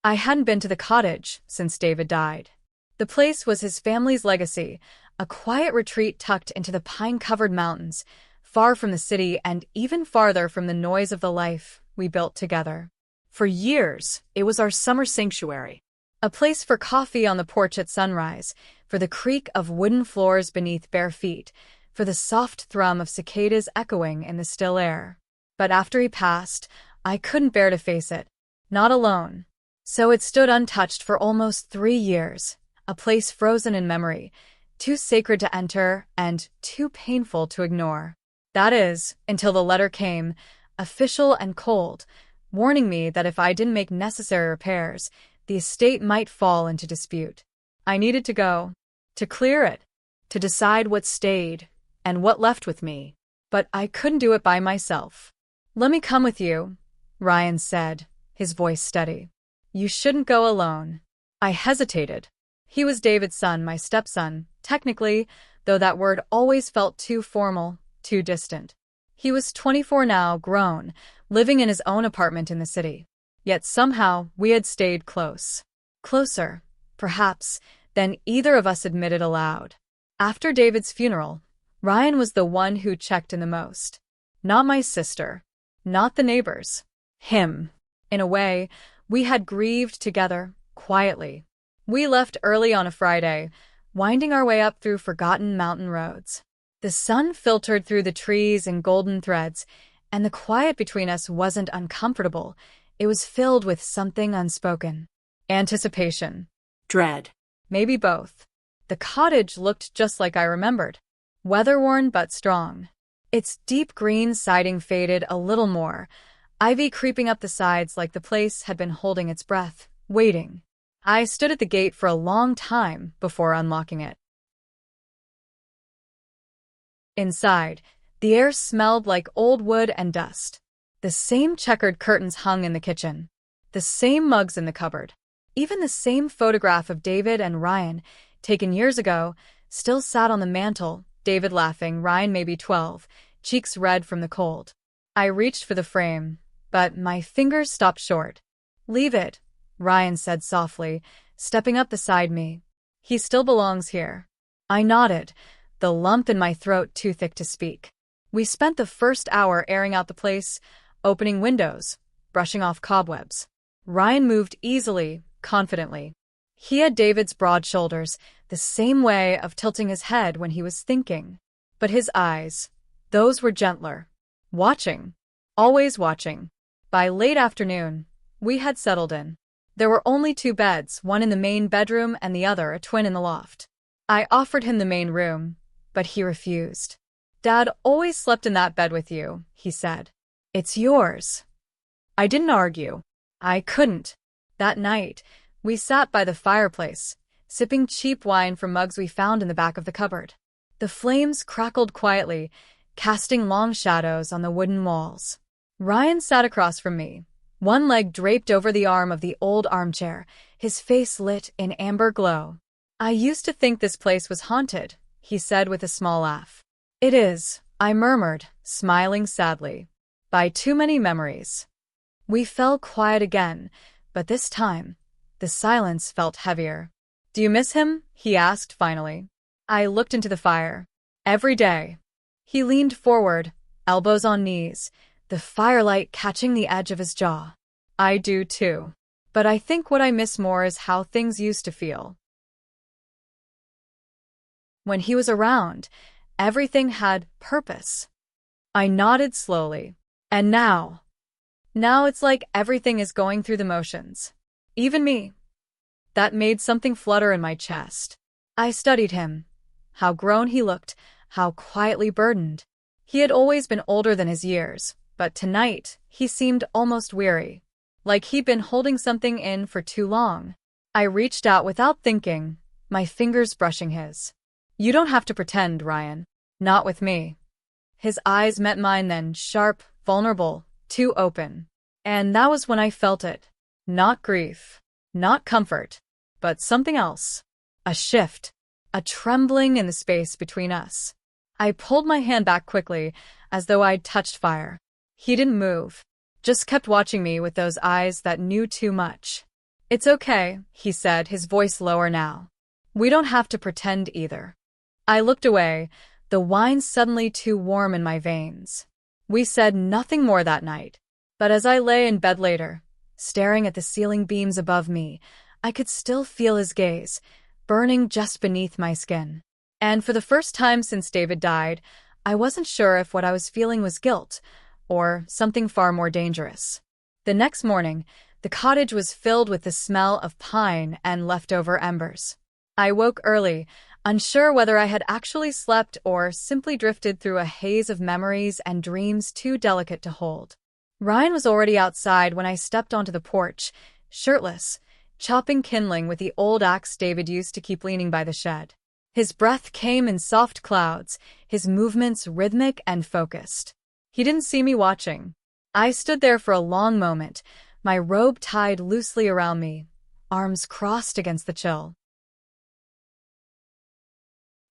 I hadn't been to the cottage since David died. The place was his family's legacy, a quiet retreat tucked into the pine-covered mountains, far from the city and even farther from the noise of the life we built together. For years, it was our summer sanctuary. A place for coffee on the porch at sunrise, for the creak of wooden floors beneath bare feet, for the soft thrum of cicadas echoing in the still air. But after he passed, I couldn't bear to face it. Not alone. So it stood untouched for almost 3 years, a place frozen in memory, too sacred to enter and too painful to ignore. That is, until the letter came, official and cold, warning me that if I didn't make necessary repairs, the estate might fall into dispute. I needed to go, to clear it, to decide what stayed and what left with me. But I couldn't do it by myself. "Let me come with you," Ryan said, his voice steady. "You shouldn't go alone." I hesitated. He was David's son, my stepson, technically, though that word always felt too formal, too distant. He was 24 now, grown, living in his own apartment in the city. Yet somehow we had stayed close. Closer, perhaps, than either of us admitted aloud. After David's funeral, Ryan was the one who checked in the most. Not my sister. Not the neighbors. Him. In a way, we had grieved together, quietly. We left early on a Friday, winding our way up through forgotten mountain roads. The sun filtered through the trees in golden threads, and the quiet between us wasn't uncomfortable. It was filled with something unspoken. Anticipation. Dread. Maybe both. The cottage looked just like I remembered. Weather-worn but strong. Its deep green siding faded a little more, ivy creeping up the sides like the place had been holding its breath, waiting. I stood at the gate for a long time before unlocking it. Inside, the air smelled like old wood and dust. The same checkered curtains hung in the kitchen. The same mugs in the cupboard. Even the same photograph of David and Ryan, taken years ago, still sat on the mantel, David laughing, Ryan maybe 12, cheeks red from the cold. I reached for the frame, but my fingers stopped short. "Leave it," Ryan said softly, stepping up beside me. "He still belongs here." I nodded, the lump in my throat too thick to speak. We spent the first hour airing out the place, opening windows, brushing off cobwebs. Ryan moved easily, confidently. He had David's broad shoulders, the same way of tilting his head when he was thinking. But his eyes, those were gentler. Watching. Always watching. By late afternoon, we had settled in. There were only 2 beds, one in the main bedroom and the other a twin in the loft. I offered him the main room, but he refused. "Dad always slept in that bed with you," he said. "It's yours." I didn't argue. I couldn't. That night, we sat by the fireplace, sipping cheap wine from mugs we found in the back of the cupboard. The flames crackled quietly, casting long shadows on the wooden walls. Ryan sat across from me, one leg draped over the arm of the old armchair, his face lit in amber glow. "I used to think this place was haunted," he said with a small laugh. "It is," I murmured, smiling sadly. "By too many memories." We fell quiet again, but this time, the silence felt heavier. "Do you miss him?" he asked finally. I looked into the fire. "Every day." He leaned forward, elbows on knees, the firelight catching the edge of his jaw. "I do too. But I think what I miss more is how things used to feel. When he was around, everything had purpose." I nodded slowly. "And now?" "Now it's like everything is going through the motions. Even me." That made something flutter in my chest. I studied him. How grown he looked, how quietly burdened. He had always been older than his years, but tonight he seemed almost weary. Like he'd been holding something in for too long. I reached out without thinking, my fingers brushing his. "You don't have to pretend, Ryan. Not with me." His eyes met mine then, sharp, vulnerable, too open. And that was when I felt it. Not grief. Not comfort. But something else. A shift. A trembling in the space between us. I pulled my hand back quickly, as though I'd touched fire. He didn't move. Just kept watching me with those eyes that knew too much. It's okay, he said, his voice lower now. We don't have to pretend either. I looked away, the wine suddenly too warm in my veins. We said nothing more that night, but as I lay in bed later, staring at the ceiling beams above me, I could still feel his gaze, burning just beneath my skin. And for the first time since David died, I wasn't sure if what I was feeling was guilt, or something far more dangerous. The next morning, the cottage was filled with the smell of pine and leftover embers. I woke early, unsure whether I had actually slept or simply drifted through a haze of memories and dreams too delicate to hold. Ryan was already outside when I stepped onto the porch, shirtless, chopping kindling with the old axe David used to keep leaning by the shed. His breath came in soft clouds, his movements rhythmic and focused. He didn't see me watching. I stood there for a long moment, my robe tied loosely around me, arms crossed against the chill.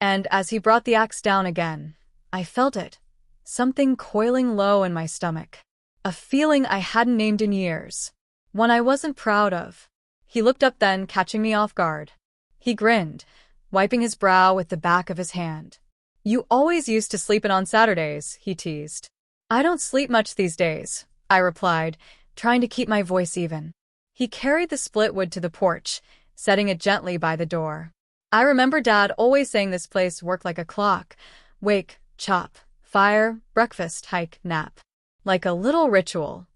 And as he brought the axe down again, I felt it, something coiling low in my stomach. A feeling I hadn't named in years, one I wasn't proud of. He looked up then, catching me off guard. He grinned, wiping his brow with the back of his hand. You always used to sleep in on Saturdays, he teased. I don't sleep much these days, I replied, trying to keep my voice even. He carried the split wood to the porch, setting it gently by the door. I remember Dad always saying this place worked like a clock. Wake, chop, fire, breakfast, hike, nap. Like a little ritual.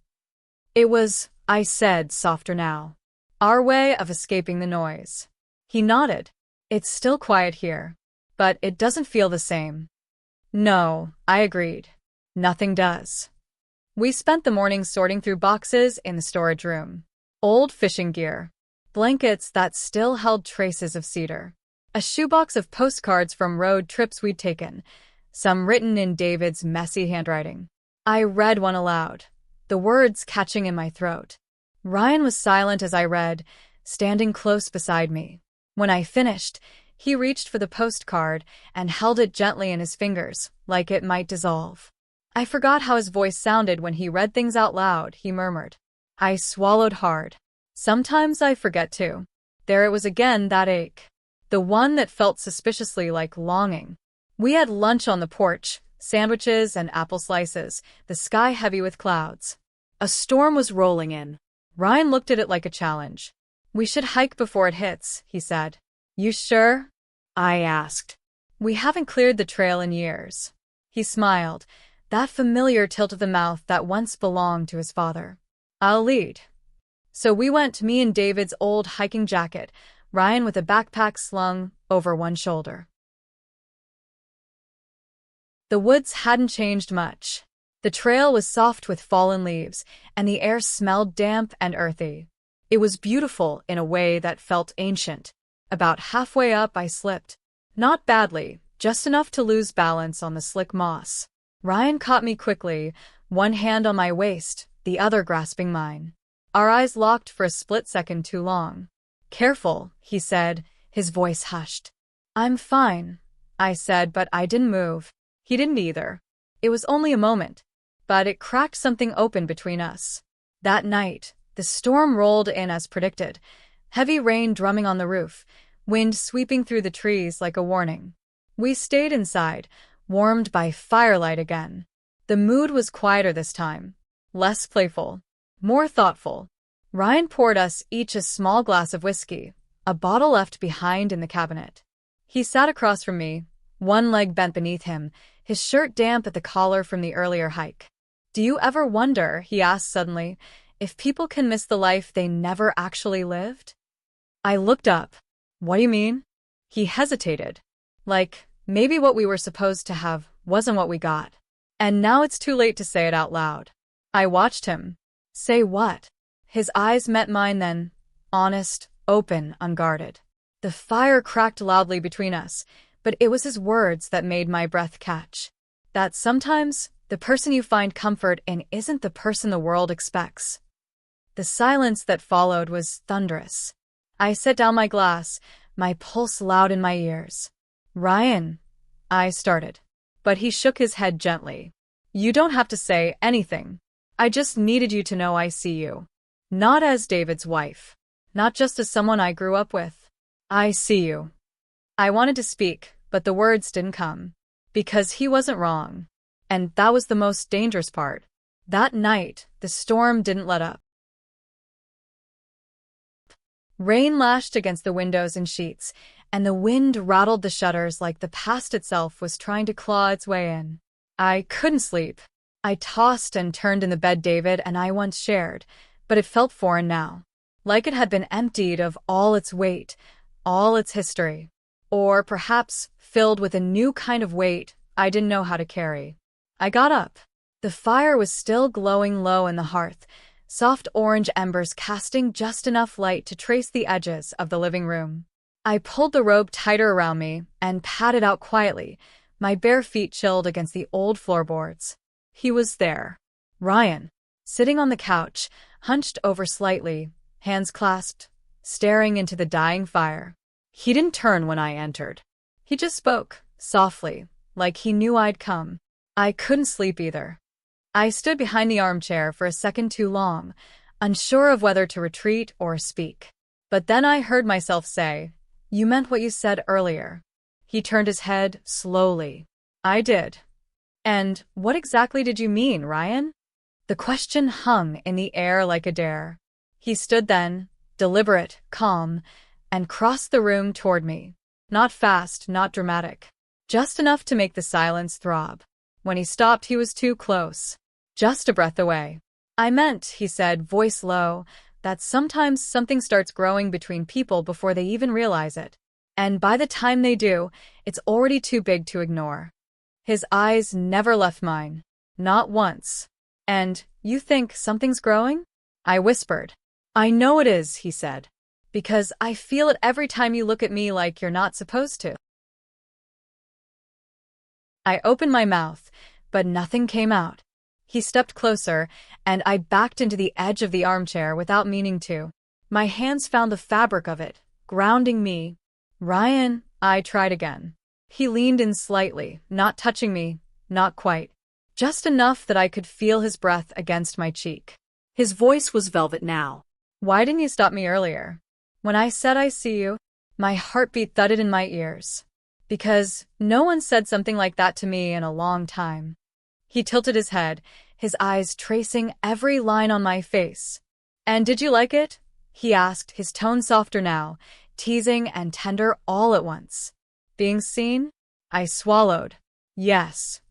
It was, I said, softer now, our way of escaping the noise. He nodded. It's still quiet here, but it doesn't feel the same. No, I agreed. Nothing does. We spent the morning sorting through boxes in the storage room. Old fishing gear. Blankets that still held traces of cedar. A shoebox of postcards from road trips we'd taken, some written in David's messy handwriting. I read one aloud, the words catching in my throat. Ryan was silent as I read, standing close beside me. When I finished, he reached for the postcard and held it gently in his fingers, like it might dissolve. I forgot how his voice sounded when he read things out loud, he murmured. I swallowed hard. Sometimes I forget too. There it was again, that ache. The one that felt suspiciously like longing. We had lunch on the porch, sandwiches and apple slices, the sky heavy with clouds. A storm was rolling in. Ryan looked at it like a challenge. We should hike before it hits, he said. You sure? I asked. We haven't cleared the trail in years. He smiled, that familiar tilt of the mouth that once belonged to his father. I'll lead. So we went, me in David's old hiking jacket, Ryan with a backpack slung over one shoulder. The woods hadn't changed much. The trail was soft with fallen leaves, and the air smelled damp and earthy. It was beautiful in a way that felt ancient. About halfway up I slipped. Not badly, just enough to lose balance on the slick moss. Ryan caught me quickly, one hand on my waist, the other grasping mine. Our eyes locked for a split second too long. Careful, he said, his voice hushed. I'm fine, I said, but I didn't move. He didn't either. It was only a moment, but it cracked something open between us. That night, the storm rolled in as predicted, heavy rain drumming on the roof, wind sweeping through the trees like a warning. We stayed inside, warmed by firelight again. The mood was quieter this time, less playful, more thoughtful. Ryan poured us each a small glass of whiskey, a bottle left behind in the cabinet. He sat across from me, one leg bent beneath him, his shirt damp at the collar from the earlier hike. Do you ever wonder, he asked suddenly, if people can miss the life they never actually lived? I looked up. What do you mean? He hesitated. Like, maybe what we were supposed to have wasn't what we got. And now it's too late to say it out loud. I watched him. Say what? His eyes met mine then, honest, open, unguarded. The fire cracked loudly between us, but it was his words that made my breath catch. That sometimes, the person you find comfort in isn't the person the world expects. The silence that followed was thunderous. I set down my glass, my pulse loud in my ears. Ryan, I started. But he shook his head gently. You don't have to say anything. I just needed you to know I see you. Not as David's wife. not just as someone I grew up with. I see you. I wanted to speak, but the words didn't come. Because he wasn't wrong. And that was the most dangerous part. That night, the storm didn't let up. Rain lashed against the windows and sheets, and the wind rattled the shutters like the past itself was trying to claw its way in. I couldn't sleep. I tossed and turned in the bed David and I once shared, but it felt foreign now. Like it had been emptied of all its weight, all its history. Or perhaps filled with a new kind of weight I didn't know how to carry. I got up. The fire was still glowing low in the hearth, soft orange embers casting just enough light to trace the edges of the living room. I pulled the robe tighter around me and padded out quietly, my bare feet chilled against the old floorboards. He was there. Ryan, sitting on the couch, hunched over slightly, hands clasped, staring into the dying fire. He didn't turn when I entered. He just spoke, softly, like he knew I'd come. I couldn't sleep either. I stood behind the armchair for a second too long, unsure of whether to retreat or speak. But then I heard myself say, "You meant what you said earlier." He turned his head slowly. I did. "And what exactly did you mean, Ryan?" The question hung in the air like a dare. He stood then, deliberate, calm, and crossed the room toward me. Not fast, not dramatic. Just enough to make the silence throb. When he stopped, he was too close. Just a breath away. "I meant," he said, voice low, "that sometimes something starts growing between people before they even realize it. And by the time they do, it's already too big to ignore." His eyes never left mine. Not once. "And you think something's growing?" I whispered. "I know it is," he said. "Because I feel it every time you look at me like you're not supposed to." I opened my mouth, but nothing came out. He stepped closer, and I backed into the edge of the armchair without meaning to. My hands found the fabric of it, grounding me. "Ryan," I tried again. He leaned in slightly, not touching me, not quite. Just enough that I could feel his breath against my cheek. His voice was velvet now. "Why didn't you stop me earlier? When I said I see you?" My heartbeat thudded in my ears. Because no one said something like that to me in a long time. He tilted his head, his eyes tracing every line on my face. "And did you like it?" he asked, his tone softer now, teasing and tender all at once. "Being seen?" I swallowed. "Yes."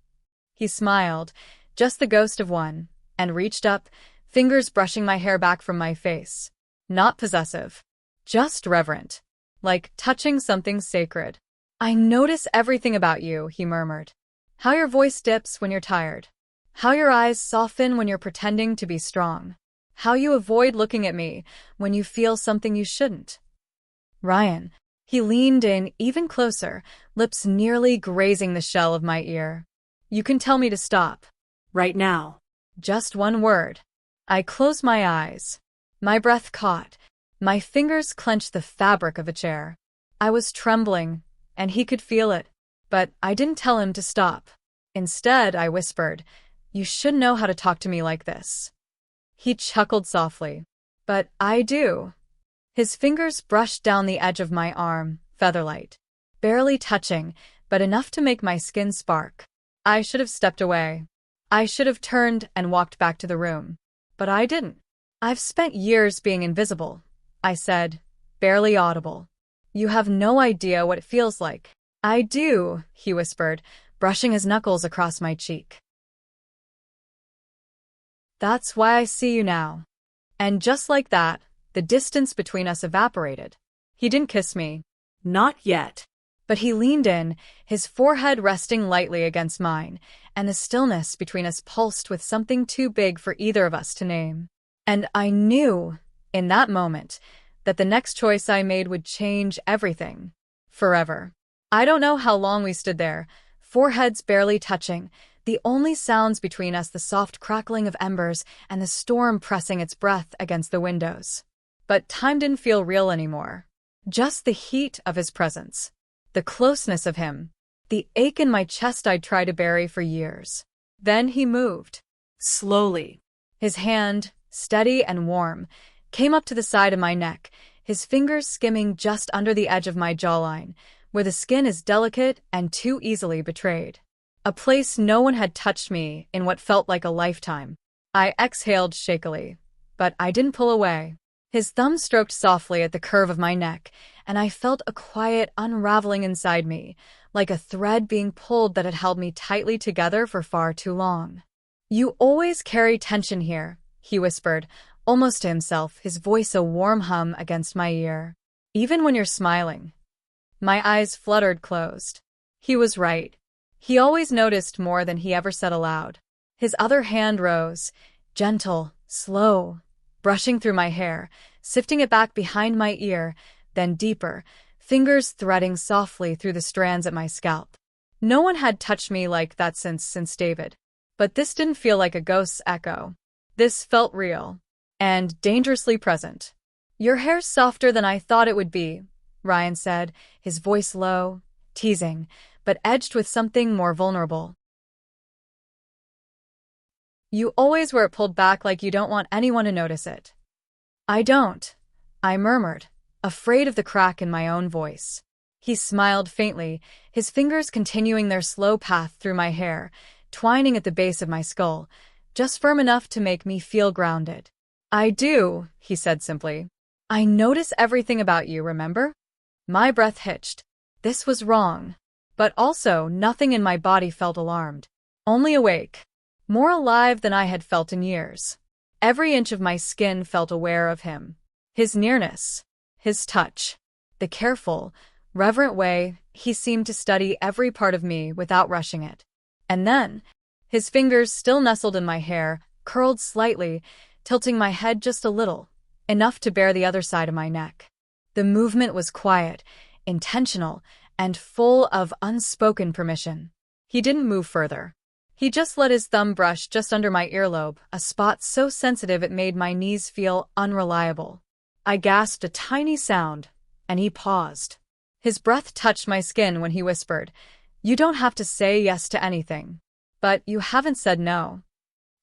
He smiled, just the ghost of one, and reached up, fingers brushing my hair back from my face. Not possessive. Just reverent. Like touching something sacred. "I notice everything about you," he murmured. "How your voice dips when you're tired. How your eyes soften when you're pretending to be strong. How you avoid looking at me when you feel something you shouldn't." "Ryan." He leaned in even closer, lips nearly grazing the shell of my ear. "You can tell me to stop. Right now. Just one word." I closed my eyes. My breath caught. My fingers clenched the fabric of a chair. I was trembling, and he could feel it. But I didn't tell him to stop. Instead, I whispered, "You should know how to talk to me like this." He chuckled softly. "But I do." His fingers brushed down the edge of my arm, featherlight. Barely touching, but enough to make my skin spark. I should have stepped away. I should have turned and walked back to the room. But I didn't. "I've spent years being invisible," I said, barely audible. "You have no idea what it feels like." "I do," he whispered, brushing his knuckles across my cheek. "That's why I see you now." And just like that, the distance between us evaporated. He didn't kiss me. Not yet. But he leaned in, his forehead resting lightly against mine, and the stillness between us pulsed with something too big for either of us to name. And I knew, in that moment, that the next choice I made would change everything. Forever. I don't know how long we stood there, foreheads barely touching, the only sounds between us the soft crackling of embers and the storm pressing its breath against the windows. But time didn't feel real anymore. Just the heat of his presence. The closeness of him. The ache in my chest I'd tried to bury for years. Then he moved. Slowly. His hand, steady and warm, came up to the side of my neck, his fingers skimming just under the edge of my jawline, where the skin is delicate and too easily betrayed. A place no one had touched me in what felt like a lifetime. I exhaled shakily, but I didn't pull away. His thumb stroked softly at the curve of my neck, and I felt a quiet unraveling inside me, like a thread being pulled that had held me tightly together for far too long. "You always carry tension here," he whispered, almost to himself, his voice a warm hum against my ear. "Even when you're smiling." My eyes fluttered closed. He was right. He always noticed more than he ever said aloud. His other hand rose, gentle, slow, brushing through my hair, sifting it back behind my ear, then deeper, fingers threading softly through the strands at my scalp. No one had touched me like that since David. But this didn't feel like a ghost's echo. This felt real. And dangerously present. "Your hair's softer than I thought it would be," Ryan said, his voice low, teasing, but edged with something more vulnerable. "You always wear it pulled back like you don't want anyone to notice it." "I don't," I murmured, afraid of the crack in my own voice. He smiled faintly, his fingers continuing their slow path through my hair, twining at the base of my skull, just firm enough to make me feel grounded. "I do," he said simply. "I notice everything about you, remember?" My breath hitched. This was wrong. But also, nothing in my body felt alarmed. Only awake. More alive than I had felt in years. Every inch of my skin felt aware of him. His nearness. His touch. The careful, reverent way he seemed to study every part of me without rushing it. And then, his fingers still nestled in my hair, curled slightly, tilting my head just a little, enough to bare the other side of my neck. The movement was quiet, intentional, and full of unspoken permission. He didn't move further. He just let his thumb brush just under my earlobe, a spot so sensitive it made my knees feel unreliable. I gasped a tiny sound, and he paused. His breath touched my skin when he whispered, "You don't have to say yes to anything. But you haven't said no."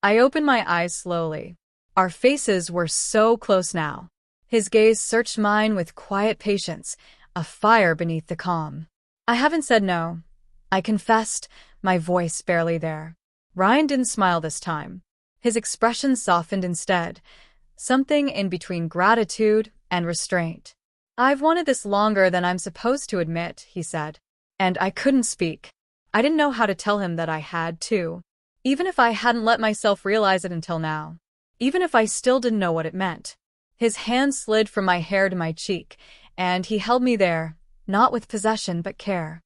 I opened my eyes slowly. Our faces were so close now. His gaze searched mine with quiet patience, a fire beneath the calm. "I haven't said no," I confessed, my voice barely there. Ryan didn't smile this time. His expression softened instead, something in between gratitude and restraint. "I've wanted this longer than I'm supposed to admit," he said. And I couldn't speak. I didn't know how to tell him that I had too. Even if I hadn't let myself realize it until now. Even if I still didn't know what it meant. His hand slid from my hair to my cheek, and he held me there, not with possession but care.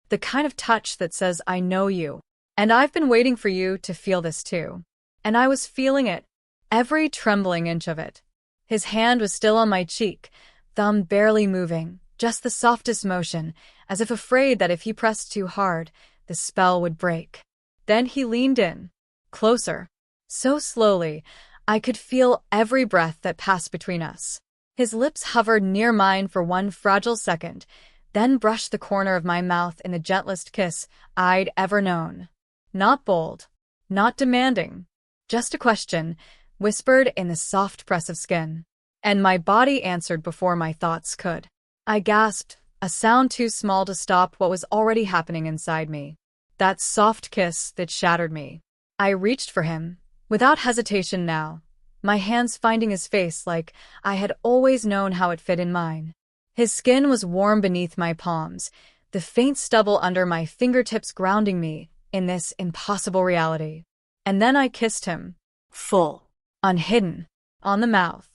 The kind of touch that says, "I know you, and I've been waiting for you to feel this too." And I was feeling it, every trembling inch of it. His hand was still on my cheek, thumb barely moving, just the softest motion, as if afraid that if he pressed too hard, the spell would break. Then he leaned in, closer, so slowly, I could feel every breath that passed between us. His lips hovered near mine for one fragile second, then brushed the corner of my mouth in the gentlest kiss I'd ever known. Not bold, not demanding, just a question, whispered in the soft press of skin. And my body answered before my thoughts could. I gasped, a sound too small to stop what was already happening inside me. That soft kiss that shattered me. I reached for him, without hesitation now, my hands finding his face like I had always known how it fit in mine. His skin was warm beneath my palms, the faint stubble under my fingertips grounding me in this impossible reality. And then I kissed him. Full. Unhidden. On the mouth.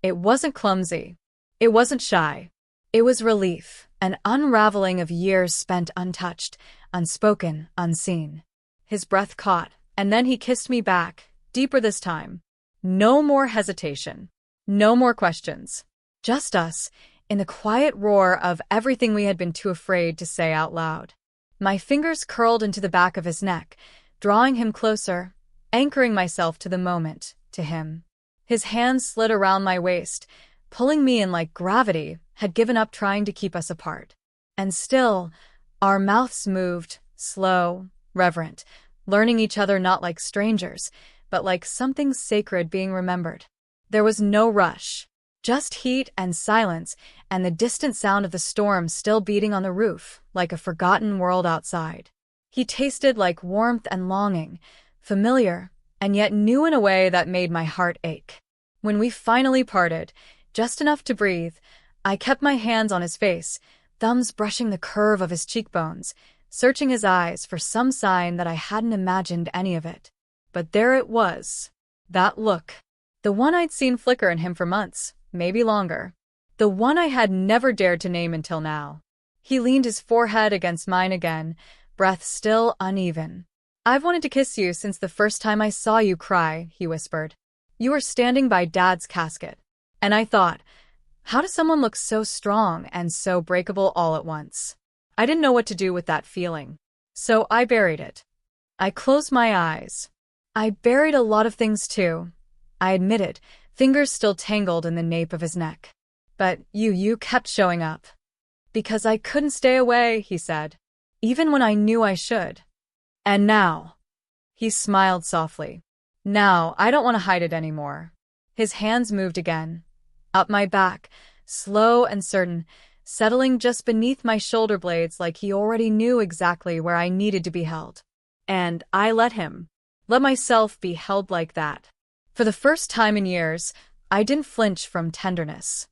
It wasn't clumsy. It wasn't shy. It was relief, an unraveling of years spent untouched, unspoken, unseen. His breath caught, and then he kissed me back, deeper this time. No more hesitation. No more questions. Just us, in the quiet roar of everything we had been too afraid to say out loud. My fingers curled into the back of his neck, drawing him closer, anchoring myself to the moment, to him. His hands slid around my waist, pulling me in like gravity had given up trying to keep us apart. And still, our mouths moved, slow, reverent, learning each other not like strangers, but like something sacred being remembered. There was no rush, just heat and silence, and the distant sound of the storm still beating on the roof, like a forgotten world outside. He tasted like warmth and longing, familiar, and yet new in a way that made my heart ache. When we finally parted, just enough to breathe, I kept my hands on his face, thumbs brushing the curve of his cheekbones, searching his eyes for some sign that I hadn't imagined any of it. But there it was. That look. The one I'd seen flicker in him for months, maybe longer. The one I had never dared to name until now. He leaned his forehead against mine again, breath still uneven. "I've wanted to kiss you since the first time I saw you cry," he whispered. "You were standing by Dad's casket." And I thought, how does someone look so strong and so breakable all at once? I didn't know what to do with that feeling. So I buried it. I closed my eyes. I buried a lot of things too, I admitted, fingers still tangled in the nape of his neck. But you kept showing up. "Because I couldn't stay away," he said, "even when I knew I should. And now," he smiled softly, "now I don't want to hide it anymore." His hands moved again, up my back, slow and certain, settling just beneath my shoulder blades like he already knew exactly where I needed to be held. And I let myself be held like that. For the first time in years, I didn't flinch from tenderness.